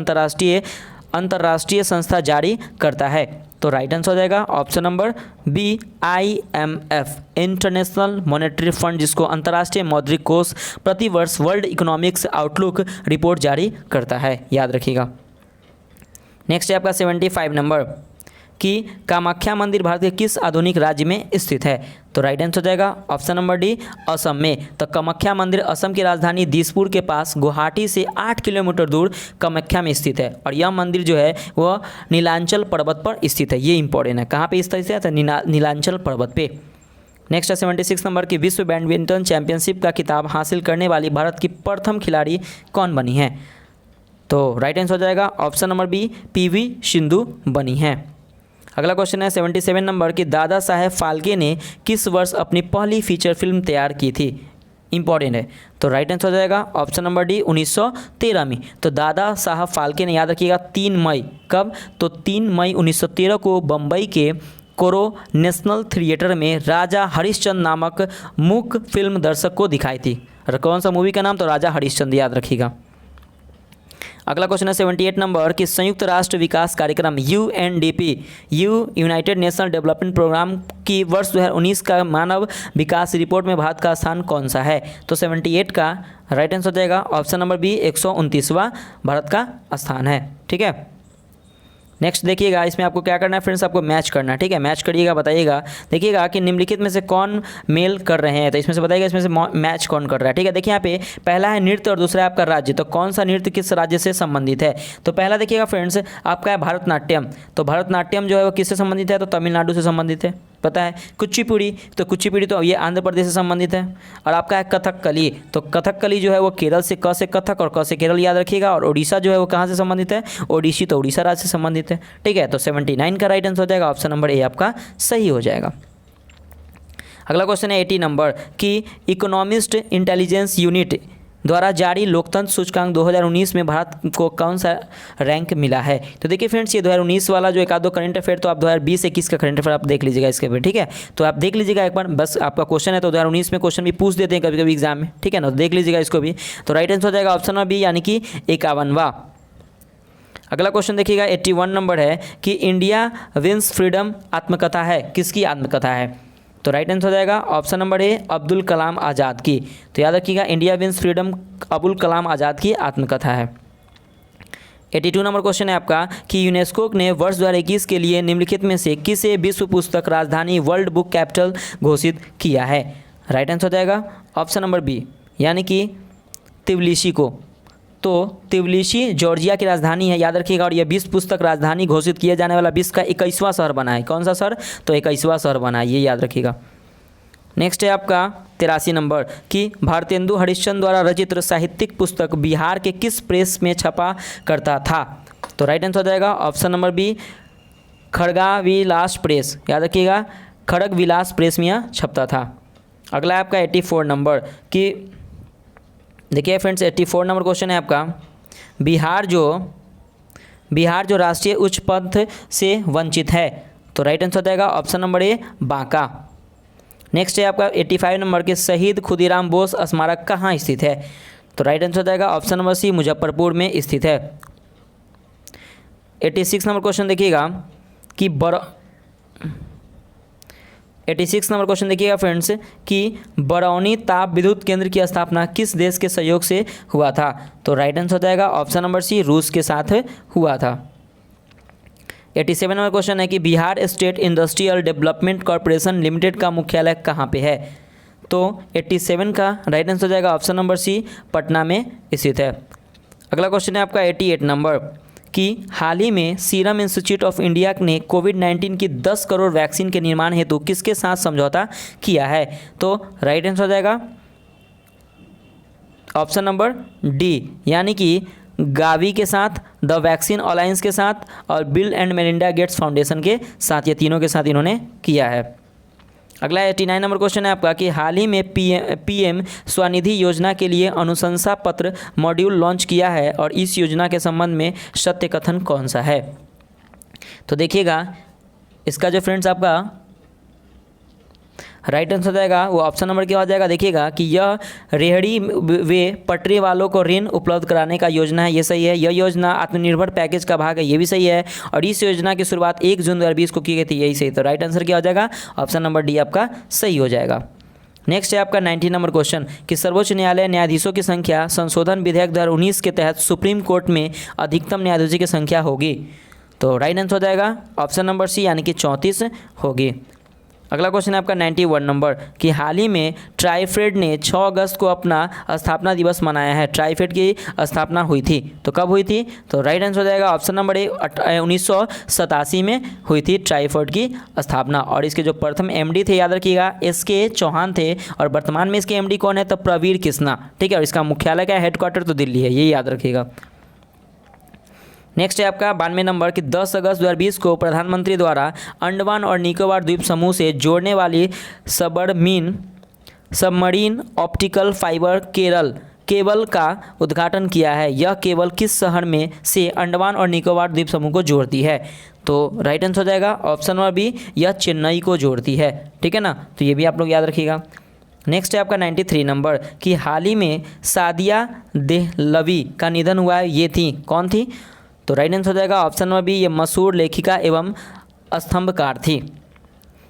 S1: अंतर्राष्ट्रीय संस्था जारी करता है, तो राइट आंसर हो जाएगा option number B, IMF international monetary fund, जिसको अंतर्राष्ट्रीय मौद्रिक कोष प्रतिवर्ष वर्ल्ड इकोनॉमिक्स आउटलुक रिपोर्ट जारी करता है, याद रखिएगा। नेक्स्ट है आपका 75 नंबर कि कामाख्या मंदिर भारत के किस आधुनिक राज्य में स्थित है? तो राइट आंसर हो जाएगा ऑप्शन नंबर डी, असम में। तो कामाख्या मंदिर असम की राजधानी दिसपुर के पास गुवाहाटी से 8 किलोमीटर दूर कामाख्या में स्थित है। और यह मंदिर जो है वह नीलांचल पर्वत पर स्थित है। ये इंपॉर्टेंट है, कहाँ पे स्थित है? तो नीलांचल पर्वत पे। नेक्स्ट है 76 नंबर की विश्व बैडमिंटन चैंपियनशिप का खिताब हासिल करने वाली भारत की प्रथम खिलाड़ी कौन बनी है? तो राइट आंसर हो जाएगा option number B, PV Sindhu बनी है। अगला क्वेश्चन है 77 नंबर की दादा साहेब फाल्के ने किस वर्ष अपनी पहली फीचर फिल्म तैयार की थी? इंपॉर्टेंट है। तो राइट आंसर हो जाएगा ऑप्शन नंबर डी, 1913 में। तो दादा साहब फाल्के ने, याद रखिएगा, 3 मई, कब? तो 3 मई 1913 को बम्बई के कोरो नेशनल थिएटर में राजा हरिश्चंद्र नामक मूक फिल्म दर्शक को दिखाई थी। और कौन सा मूवी का नाम? तो राजा हरिश्चंद्र, याद रखिएगा। अगला क्वेश्चन है 78 नंबर कि संयुक्त राष्ट्र विकास कार्यक्रम UNDP, united national development programme की वर्ष 2019 का मानव विकास रिपोर्ट में भारत का स्थान कौन सा है? तो 78 का राइट आंसर हो जाएगा ऑप्शन नंबर बी, 129वां भारत का स्थान है। ठीक है, नेक्स्ट देखिएगा, इसमें आपको क्या करना है फ्रेंड्स, आपको मैच करना है। ठीक है, मैच करिएगा, बताइएगा। देखिएगा कि निम्नलिखित में से कौन मेल कर रहे हैं, तो इसमें से बताइएगा इसमें से मैच कौन कर रहा है। ठीक है, देखिए यहाँ पे पहला है नृत्य और दूसरा है आपका राज्य। तो कौन सा नृत्य किस राज्य से संबंधित है? तो पहला देखिएगा फ्रेंड्स आपका है भरतनाट्यम। तो भरतनाट्यम जो है वो किससे संबंधित है? तो तमिलनाडु से संबंधित है, पता है। कुचिपुड़ी, तो कुचिपुड़ी तो ये आंध्र प्रदेश से संबंधित है। और आपका है कथकली, तो कथकली जो है वो केरल से, क से कथक और क से केरल, याद रखिएगा। और ओडिशा जो है वो कहाँ से संबंधित है? ओडिसी, तो उड़ीसा राज्य से संबंधित है। ठीक है, तो 79 का राइट आंसर हो जाएगा ऑप्शन नंबर ए आपका सही हो जाएगा। अगला क्वेश्चन है 80 नंबर कि इकोनॉमिस्ट इंटेलिजेंस यूनिट द्वारा जारी लोकतंत्र सूचकांक 2019 में भारत को कौन सा रैंक मिला है? तो देखिए फ्रेंड्स, ये 2019 वाला जो एक आध दो करंट अफेयर, तो आप 2020-21 का करंट अफेयर आप देख लीजिएगा इसके पे। ठीक है, तो आप देख लीजिएगा एक बार, बस आपका क्वेश्चन है तो 2019 में क्वेश्चन भी पूछ देते हैं कभी कभी एग्जाम में। ठीक है ना, तो देख लीजिएगा इसको भी। तो राइट आंसर हो जाएगा ऑप्शन नंबर बी, यानी कि 51वां। अगला क्वेश्चन देखिएगा 81 नंबर है कि इंडिया विंस फ्रीडम आत्मकथा है, किसकी आत्मकथा है? तो राइट आंसर हो जाएगा option number A, Abdul Kalam Azad की। तो याद रखिएगा India wins freedom Abdul Kalam Azad की आत्मकथा है। 82 नंबर क्वेश्चन है आपका कि यूनेस्को ने वर्ष 2021 के लिए निम्नलिखित में से किसे विश्व पुस्तक राजधानी वर्ल्ड बुक कैपिटल घोषित किया है? राइट आंसर हो जाएगा ऑप्शन नंबर बी, यानी कि तिबिलिसी को। तो तिबिलिसी जॉर्जिया की राजधानी है, याद रखिएगा। और यह विश्व पुस्तक राजधानी घोषित किया जाने वाला विश्व का 21वां शहर बना है। कौन सा शहर? तो 21वां शहर बना है, ये याद रखिएगा। नेक्स्ट है आपका 83 नंबर कि भारतेंदु हरिश्चंद्र द्वारा रचित साहित्यिक पुस्तक बिहार के किस प्रेस में छपा करता था? तो राइट आंसर हो जाएगा ऑप्शन नंबर बी, खड़गविलास प्रेस, याद रखिएगा, खड़गविलास प्रेस में यह छपता था। अगला है आपका 84 नंबर कि देखिए फ्रेंड्स 84 नंबर क्वेश्चन है आपका, बिहार जो राष्ट्रीय उच्च पद से वंचित है? तो राइट आंसर हो जाएगा option number A, Banka. Next है आपका 85 नंबर के शहीद खुदीराम बोस स्मारक कहाँ स्थित है? तो राइट आंसर हो जाएगा ऑप्शन नंबर सी, मुजफ्फरपुर में स्थित है। 86 नंबर क्वेश्चन देखिएगा कि 86 नंबर क्वेश्चन देखिएगा फ्रेंड्स कि बरौनी ताप विद्युत केंद्र की स्थापना किस देश के सहयोग से हुआ था? तो राइट आंसर हो जाएगा ऑप्शन नंबर सी, रूस के साथ हुआ था। 87 नंबर क्वेश्चन है कि Bihar state industrial development corporation limited का मुख्यालय कहाँ पे है? तो 87 का राइट आंसर हो जाएगा ऑप्शन नंबर सी, पटना में स्थित है। अगला क्वेश्चन है आपका 88 नंबर कि हाल ही में सीरम इंस्टीट्यूट ऑफ इंडिया ने कोविड-19 की 10 करोड़ वैक्सीन के निर्माण हेतु किसके साथ समझौता किया है? तो राइट आंसर हो जाएगा ऑप्शन नंबर डी, यानी कि गावी के साथ, द वैक्सीन अलायंस के साथ और bill and Melinda Gates foundation के साथ, ये तीनों के साथ इन्होंने किया है। अगला 89 नंबर क्वेश्चन है आपका कि हाल ही में पीएम स्वनिधि योजना के लिए अनुशंसा पत्र मॉड्यूल लॉन्च किया है और इस योजना के संबंध में सत्य कथन कौन सा है? तो देखिएगा इसका जो फ्रेंड्स आपका राइट आंसर जाएगा वो ऑप्शन नंबर क्या हो जाएगा, देखिएगा कि यह रेहड़ी वे पटरी वालों को ऋण उपलब्ध कराने का योजना है, ये सही है। यह योजना आत्मनिर्भर पैकेज का भाग है, ये भी सही है। और इस योजना की शुरुआत 1 जून 2020 को की गई थी, यही सही। तो राइट आंसर क्या हो जाएगा, ऑप्शन नंबर डी आपका सही हो जाएगा। नेक्स्ट है आपका 90 नंबर क्वेश्चन कि सर्वोच्च न्यायालय न्यायाधीशों की संख्या संशोधन विधेयक 2019 के तहत सुप्रीम कोर्ट में अधिकतम न्यायाधीशों की संख्या होगी। तो राइट आंसर हो जाएगा ऑप्शन नंबर सी यानी कि 34 होगी। अगला क्वेश्चन है आपका 91 नंबर कि हाल ही में ट्राइफेड ने 6 अगस्त को अपना स्थापना दिवस मनाया है। ट्राइफेड की स्थापना हुई थी तो कब हुई थी? तो राइट आंसर हो जाएगा ऑप्शन नंबर ए 1987 में हुई थी ट्राइफेड की स्थापना। और इसके जो प्रथम एमडी थे याद रखिएगा SK चौहान थे और वर्तमान में इसके एमडी कौन है? तो प्रवीर कृष्णा। ठीक है, और इसका मुख्यालय क्या है? हेडक्वार्टर तो दिल्ली है, ये याद रखिएगा। नेक्स्ट है आपका 92 नंबर कि 10 अगस्त 2020 को प्रधानमंत्री द्वारा अंडमान और निकोबार द्वीप समूह से जोड़ने वाली सबमरीन ऑप्टिकल फाइबर केबल का उद्घाटन किया है। यह केबल किस शहर में से अंडमान और निकोबार द्वीप समूह को जोड़ती है? तो राइट आंसर हो जाएगा ऑप्शन नंबर बी, यह चेन्नई को जोड़ती है। ठीक है ना, तो ये भी आप लोग याद रखिएगा। नेक्स्ट है आपका 93 नंबर कि हाल ही में सादिया देहलवी का निधन हुआ है, ये थी कौन थी? तो राइट आंसर हो जाएगा ऑप्शन नंबर बी, ये मशहूर लेखिका एवं स्तंभकार थी।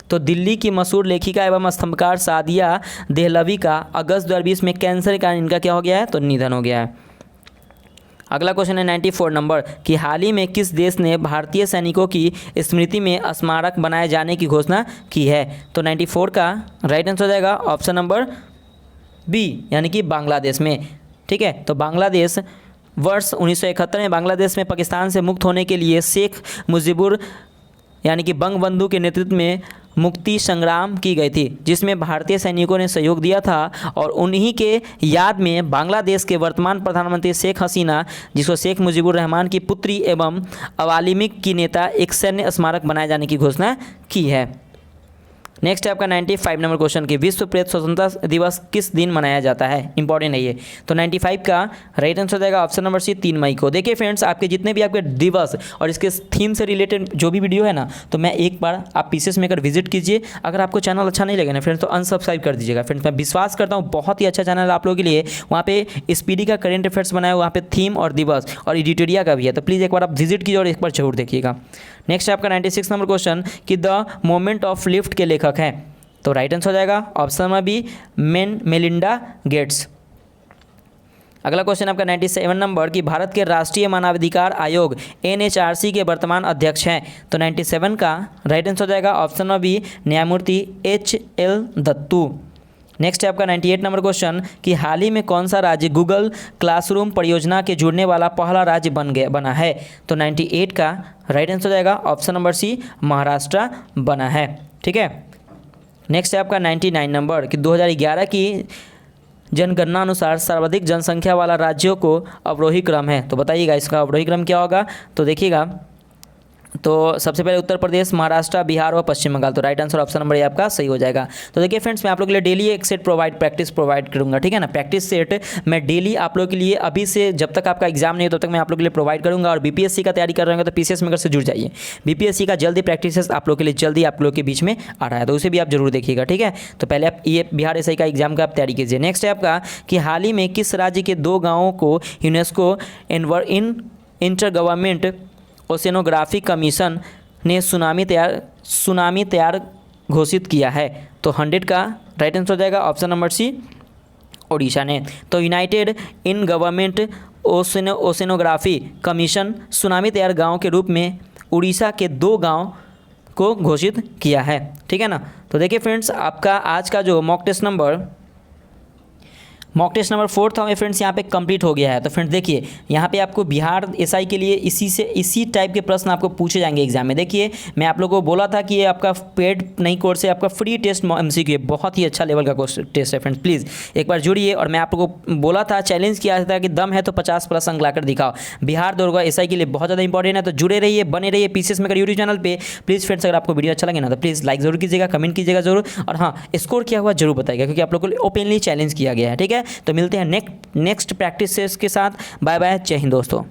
S1: तो दिल्ली की मशहूर लेखिका एवं स्तंभकार सादिया देहलवी का अगस्त 2020 में कैंसर के कारण इनका क्या हो गया है? तो निधन हो गया है। अगला क्वेश्चन है 94 नंबर कि हाल ही में किस देश ने भारतीय सैनिकों की स्मृति में स्मारक बनाए जाने की घोषणा की है? तो 94 का राइट आंसर हो जाएगा ऑप्शन नंबर बी यानी कि बांग्लादेश में। ठीक है, तो बांग्लादेश वर्ष 1971 में बांग्लादेश में पाकिस्तान से मुक्त होने के लिए शेख मुजीबुर यानी कि बंगबंधु के नेतृत्व में मुक्ति संग्राम की गई थी, जिसमें भारतीय सैनिकों ने सहयोग दिया था। और उन्हीं के याद में बांग्लादेश के वर्तमान प्रधानमंत्री शेख हसीना, जिसको शेख मुजीबुर रहमान की पुत्री एवं अवालिमिक की नेता, एक सैन्य स्मारक बनाए जाने की घोषणा की है। नेक्स्ट है आपका 95 नंबर क्वेश्चन कि विश्व प्रेस स्वतंत्रता दिवस किस दिन मनाया जाता है? इंपॉर्टेंट है ये। तो 95 का राइट आंसर हो जाएगा ऑप्शन नंबर सी 3 मई को। देखिए फ्रेंड्स, आपके जितने भी आपके दिवस और इसके थीम से रिलेटेड जो भी वीडियो है ना, तो मैं एक बार आप पीसीएस में अगर विजिट कीजिए। अगर आपको चैनल अच्छा नहीं लगे ना फ्रेंड्स तो अनसब्सक्राइब कर दीजिएगा। फ्रेंड्स मैं विश्वास करता हूँ बहुत ही अच्छा चैनल आप लोगों के लिए। वहाँ पे स्पीडी का करेंट अफेयर्स बनाया, वहाँ पे थीम और दिवस और एडिटोरिया का भी है, तो प्लीज़ एक बार आप विजिट कीजिए और एक बार जरूर देखिएगा। नेक्स्ट है आपका 96 नंबर क्वेश्चन कि द मोमेंट ऑफ लिफ्ट के लेखक हैं। तो राइट आंसर हो जाएगा option number B Melinda Gates. अगला क्वेश्चन आपका 97 नंबर कि भारत के राष्ट्रीय मानवाधिकार आयोग NHRC के वर्तमान अध्यक्ष हैं। तो 97 का राइट आंसर हो जाएगा ऑप्शन नंबर बी न्यायमूर्ति HL दत्तू। नेक्स्ट है आपका 98 नंबर क्वेश्चन कि हाल ही में कौन सा राज्य गूगल क्लासरूम परियोजना के जुड़ने वाला पहला राज्य बना है? तो 98 का राइट आंसर हो जाएगा ऑप्शन नंबर सी महाराष्ट्र बना है। ठीक है, नेक्स्ट है आपका 99 नंबर कि 2011 की जनगणना अनुसार सर्वाधिक जनसंख्या वाला राज्यों को अवरोही क्रम है। तो बताइएगा इसका अवरोही क्रम क्या होगा? तो देखिएगा, तो सबसे पहले उत्तर प्रदेश, महाराष्ट्र, बिहार और पश्चिम बंगाल। तो right answer option number A आपका सही हो जाएगा। तो देखिए फ्रेंड्स, मैं आप लोगों के लिए डेली एक सेट प्रैक्टिस प्रोवाइड करूंगा। ठीक है ना, प्रैक्टिस सेट मैं डेली आप लोगों के लिए अभी से जब तक आपका एग्जाम नहीं हो तब तक मैं आप लोगों के लिए प्रोवाइड करूंगा। और बीपीएससी का तैयारी कर रहे हैं तो पीसीएस मेकर से जुड़ जाइए। बीपीएससी का जल्दी प्रैक्टिस आप लोगों के लिए जल्दी आप लोगों के बीच में आ रहा है, तो उसे भी आप जरूर देखिएगा। ठीक है, तो पहले आप ये बिहार एसआई का एग्जाम का आप तैयारी कीजिए। नेक्स्ट है आपका कि हाल ही में किस राज्य के 2 गाँवों को UNESCO inter government oceanography commission ने सुनामी तैयार घोषित किया है? तो 100 का राइट आंसर हो जाएगा ऑप्शन नंबर सी ओडिशा ने। तो united in government oceanography commission tsunami तैयार गांव के रूप में उड़ीसा के 2 गांव को घोषित किया है। ठीक है ना, तो देखिए फ्रेंड्स, आपका आज का जो मॉक टेस्ट नंबर 4 था फ्रेंड्स यहाँ पे कंप्लीट हो गया है। तो फ्रेंड्स देखिए, यहाँ पे आपको बिहार एसआई के लिए इसी टाइप के प्रश्न आपको पूछे जाएंगे एग्जाम में। देखिए, मैं आप लोगों को बोला था कि ये आपका पेड नहीं कोर्स है, आपका फ्री टेस्ट MCQ है, बहुत ही अच्छा लेवल का टेस्ट है फ्रेंड्स। प्लीज़ एक बार जुड़िए। और मैं आप लोगों को बोला था, चैलेंज किया था कि दम है तो 50+ अंक लाकर दिखाओ। बिहार दरोगा एसआई के लिए बहुत ज़्यादा इंपॉर्टेंट है, तो जुड़े रहिए, बने रहिए पीसीएस मेकर यूट्यूब चैनल पे। प्लीज़ फ्रेंड्स, अगर आपको वीडियो अच्छा लगे ना तो प्लीज़ लाइक जरूर कीजिएगा, कमेंट कीजिएगा जरूर, और हाँ स्कोर क्या हुआ जरूर बताइएगा, क्योंकि आप लोग को ओपनली चैलेंज किया गया है। ठीक है, तो मिलते हैं नेक्स्ट प्रैक्टिस के साथ। बाय बाय, जय हिंद दोस्तों।